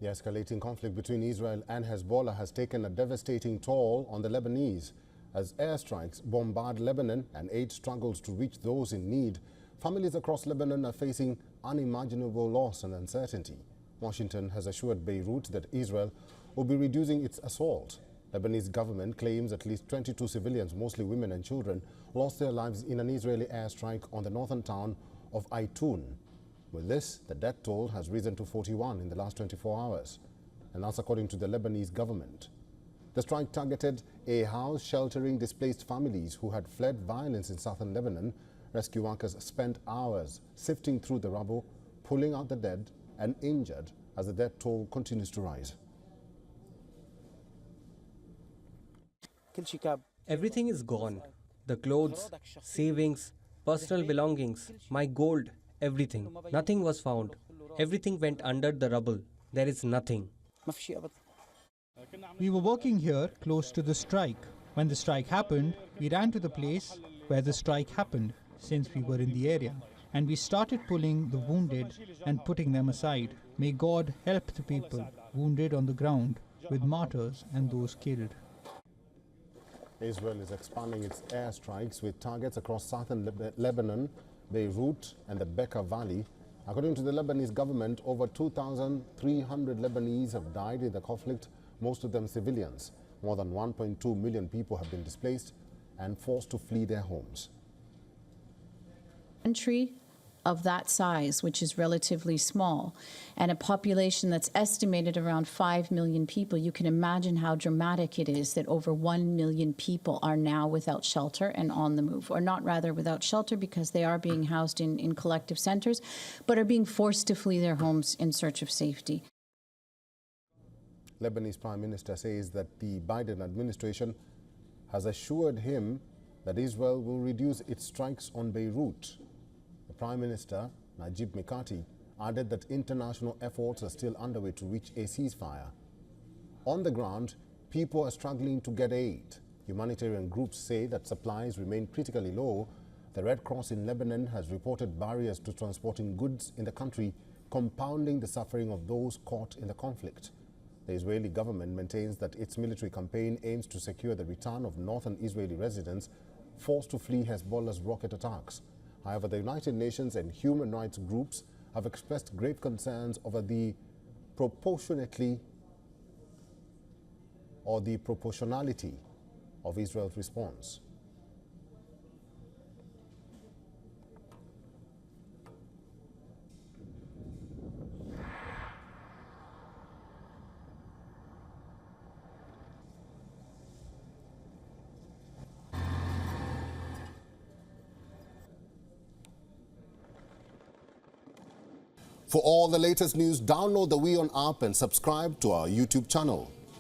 The escalating conflict between Israel and Hezbollah has taken a devastating toll on the Lebanese. As airstrikes bombard Lebanon and aid struggles to reach those in need, families across Lebanon are facing unimaginable loss and uncertainty. Washington has assured Beirut that Israel will be reducing its assault. Lebanese government claims at least 22 civilians, mostly women and children, lost their lives in an Israeli airstrike on the northern town of Aitun. With this, the death toll has risen to 41 in the last 24 hours. And that's according to the Lebanese government. The strike targeted a house sheltering displaced families who had fled violence in southern Lebanon. Rescue workers spent hours sifting through the rubble, pulling out the dead and injured as the death toll continues to rise. Everything is gone. The clothes, savings, personal belongings, my gold, everything. Nothing was found. Everything went under the rubble. There is nothing. We were working here close to the strike. When the strike happened, we ran to the place where the strike happened, since we were in the area, and we started pulling the wounded and putting them aside. May God help the people wounded on the ground, with martyrs and those killed. Israel is expanding its airstrikes with targets across southern Lebanon, Beirut and the Bekaa Valley. According to the Lebanese government, over 2,300 Lebanese have died in the conflict, most of them civilians. More than 1.2 million people have been displaced and forced to flee their homes. Country of that size, which is relatively small, and a population that's estimated around 5 million people, you can imagine how dramatic it is that over 1 million people are now without shelter and on the move, or not rather without shelter because they are being housed in collective centers, but are being forced to flee their homes in search of safety. Lebanese Prime Minister says that the Biden administration has assured him that Israel will reduce its strikes on Beirut. The Prime Minister, Najib Mikati, added that international efforts are still underway to reach a ceasefire. On the ground, people are struggling to get aid. Humanitarian groups say that supplies remain critically low. The Red Cross in Lebanon has reported barriers to transporting goods in the country, compounding the suffering of those caught in the conflict. The Israeli government maintains that its military campaign aims to secure the return of northern Israeli residents forced to flee Hezbollah's rocket attacks. However, the United Nations and human rights groups have expressed grave concerns over the proportionality of Israel's response. For all the latest news, download the WION app and subscribe to our YouTube channel.